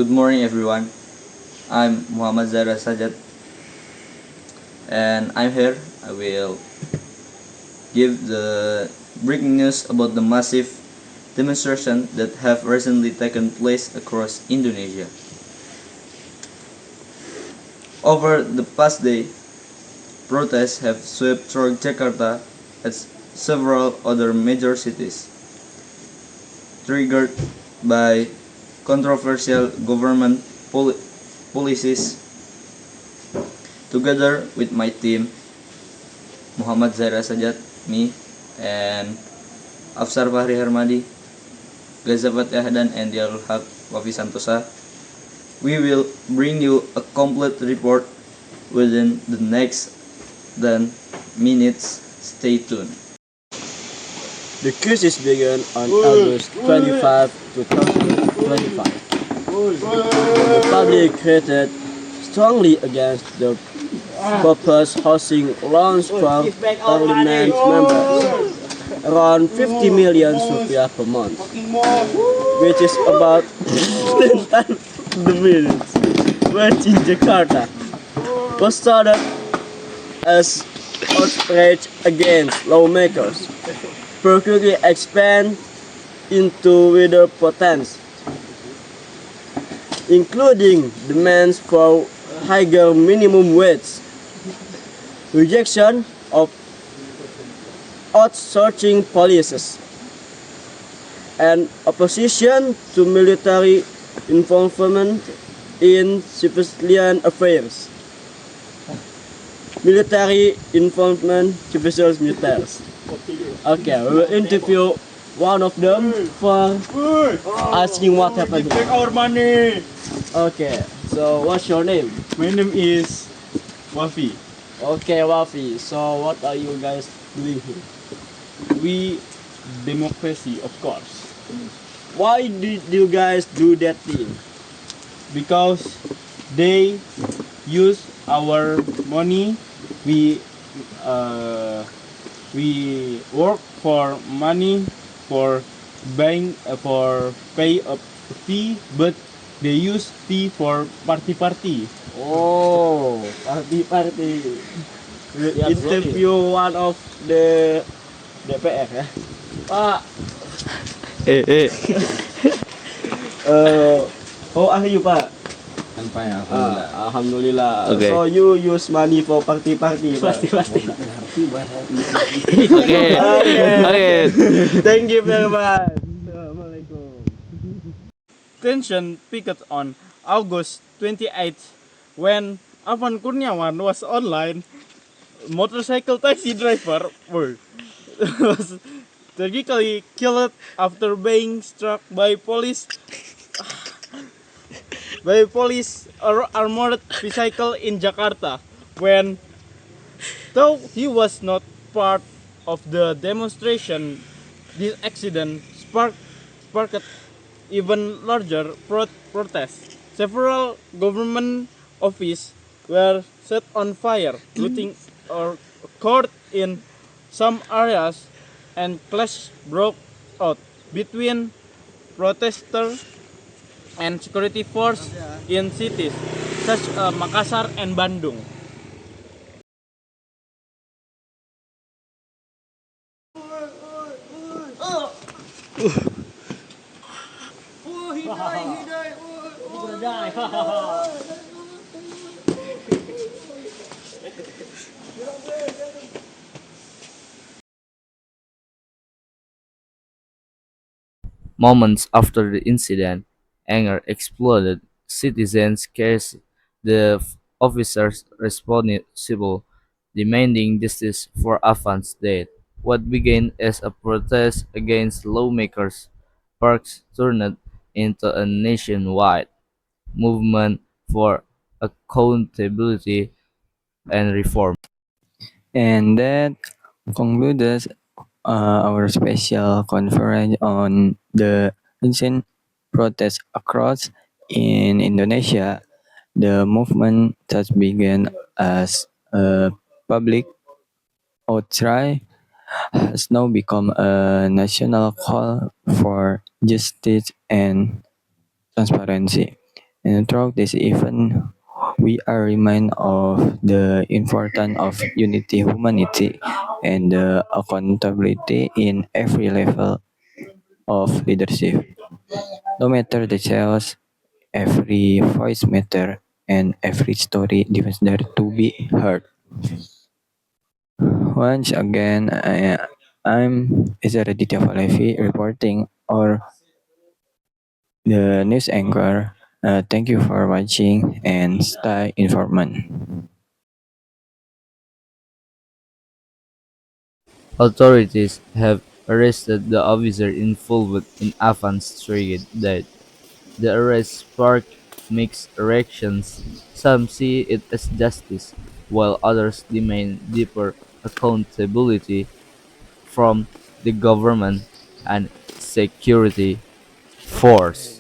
Good morning, everyone. I'm Muhammad Zara Sajat, and I'm here. I will give the breaking news about the massive demonstration that have recently taken place across Indonesia. Over the past day, protests have swept through Jakarta and several other major cities, triggered by controversial government policies. Together with my team, Muhammad Zaira Sajat, me, and Afsar Fahri Hermadi, Gazafat Yahdan, and Dialul Haq Wafi Santosa, we will bring you a complete report within the next 10 minutes. Stay tuned. The crisis began on August 25, 2025. The public created strongly against the purpose housing around 12 parliament members, around 50 million rupiah per month, which is about 10 times the minutes wage in Jakarta, was started as outrage against lawmakers, but quickly expand into wider protests, including demands for higher minimum wage, rejection of outsourcing policies, and opposition to military involvement in civilian affairs. Military involvement civil militaires. Okay, we will interview one of them for asking what happened. Take our money. Okay, so what's your name? My name is Wafi. Okay, Wafi. So what are you guys doing here? We democracy, of course, Why did you guys do that thing? because they use our money. We we work for money for buying for pay a fee, but they use fee for party. Oh, party. We Yeah, interview one of the DPR ya. Pak, how are you, Pak? I'm fine, Alhamdulillah. Okay. So you use money for party, Pak? Okay. Okay. Thank you very much. Assalamualaikum. Tension peaked on August 28th when Avan Kurniawan was online. Motorcycle taxi driver was tragically killed after being struck by police armored vehicle in Jakarta when, though he was not part of the demonstration. This accident sparked even larger protests. Several government offices were set on fire, looting or occurred in some areas, and clash broke out between protesters and security force in cities such as Makassar and Bandung. Moments after the incident, anger exploded. Citizens cursed the officers responsible, demanding justice for Afan's death. What began as a protest against lawmakers' parks turned into a nationwide movement for accountability and reform. And that concludes our special conference on the recent protests across in Indonesia. The movement that began as a public outcry has now become a national call for justice and transparency. And throughout this event, we are reminded of the importance of unity, humanity, and accountability in every level of leadership. No matter the chaos, every voice matter and every story deserves there to be heard. Once again, I'm Izara Ditya Falevi reporting or the news anchor. Thank you for watching and stay informed. Authorities have arrested the officer involved in Afan's tragic death. The arrest sparked mixed reactions. Some see it as justice, while others demand deeper accountability from the government and security force.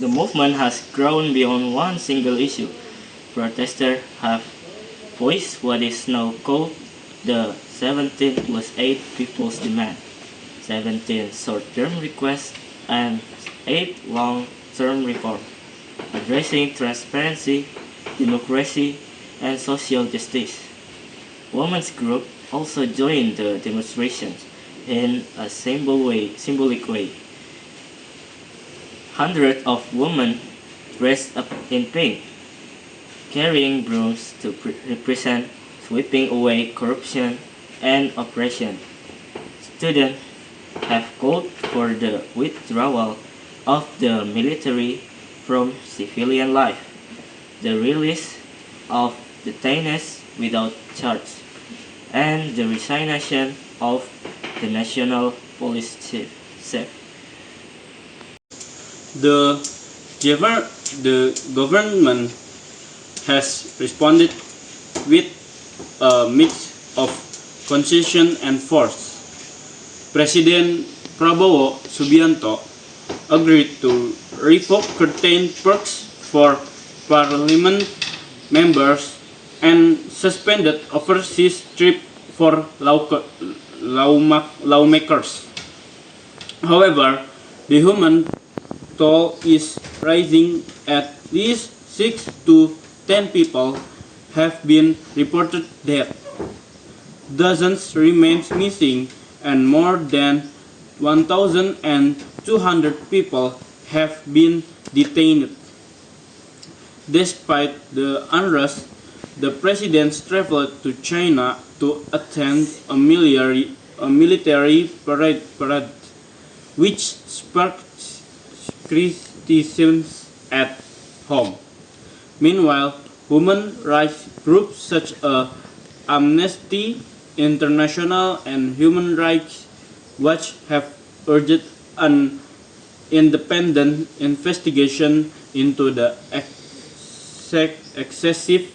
The movement has grown beyond one single issue. Protesters have voiced what is now called the 17 plus 8 People's Demand, 17 short-term requests, and 8 long-term reforms, addressing transparency, democracy, and social justice. Women's group also joined the demonstrations in a symbolic way. Hundreds of women dressed up in pink, carrying brooms to represent sweeping away corruption and oppression. Students have called for the withdrawal of the military from civilian life, the release of detainees without charge, and the resignation of the National Police Chief. The, the government has responded with a mix of concession and force. President Prabowo Subianto agreed to revoke certain perks for parliament members and suspended overseas trip for lawmakers. However, the human toll is rising. At least 6 to 10 people have been reported dead. Dozens remain missing and more than 1,200 people have been detained. Despite the unrest, the president traveled to China to attend a military parade, which sparked criticism at home. Meanwhile, human rights groups such as Amnesty International and Human Rights Watch have urged an independent investigation into the excessive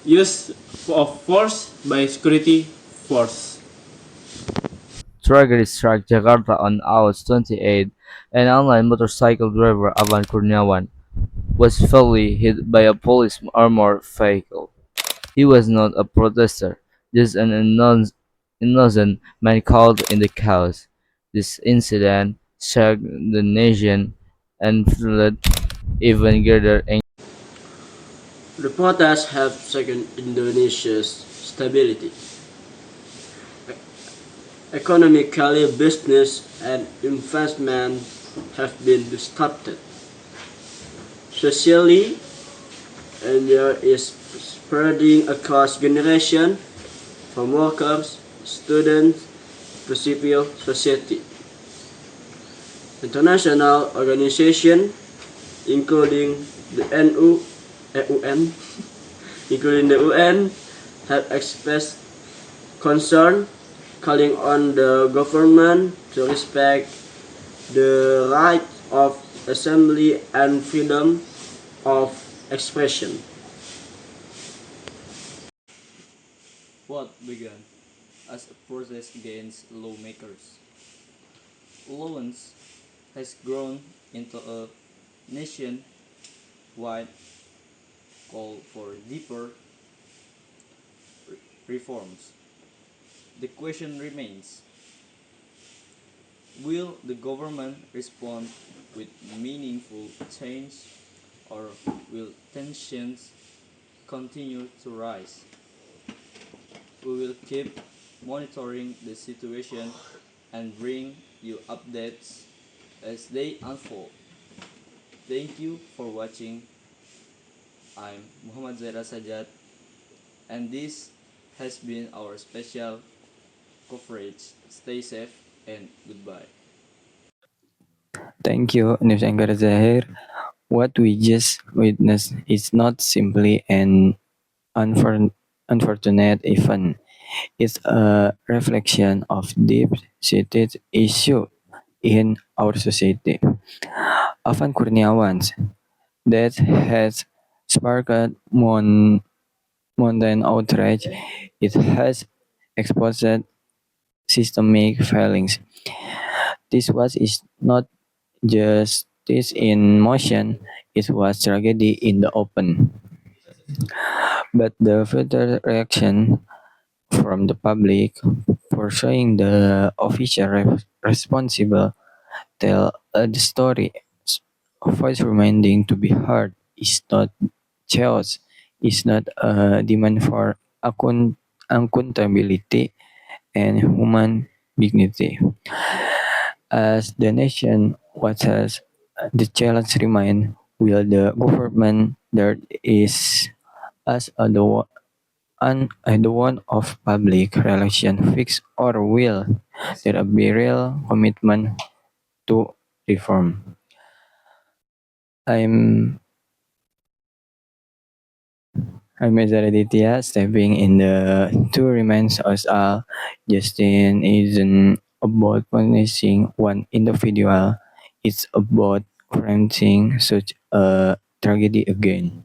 use of force by security force. Tragedy struck Jakarta on August 28, and online motorcycle driver Avan Kurniawan was fatally hit by a police armored vehicle. He was not a protester, just an innocent man caught in the chaos. This incident shocked the nation and fueled even greater anxiety. The protests have shaken Indonesia's stability. Economically, business and investment have been disrupted. Socially, anger is spreading across generations, from workers, students, to civil society. International organizations, including the UN, including the UN, have expressed concern, calling on the government to respect the right of assembly and freedom of expression. What began as a protest against lawmakers' allowance has grown into a nationwide call for deeper reforms. The question remains, will the government respond with meaningful change or will tensions continue to rise? We will keep monitoring the situation and bring you updates as they unfold. Thank you for watching. I'm Muhammad Zaira Sajat, and this has been our special coverage. Stay safe and goodbye. Thank you, News Anchor Zahir. What we just witnessed is not simply an unfortunate event. It's a reflection of deep-seated issue in our society. Afan Kurniawan, that has sparked mundane outrage. It has exposed systemic failings. This was is not justice in motion, it was tragedy in the open. But the further reaction from the public pursuing the official responsible tell the story. Voice reminding to be heard is not chaos, is not a demand for accountability and human dignity. As the nation watches, the challenge remains: will the government that is as the one of public relations fix, or will there be real commitment to reform? I'm I'm Reza Raditya, stepping in the two remains us all. Justin isn't about punishing one individual, it's about preventing such a tragedy again.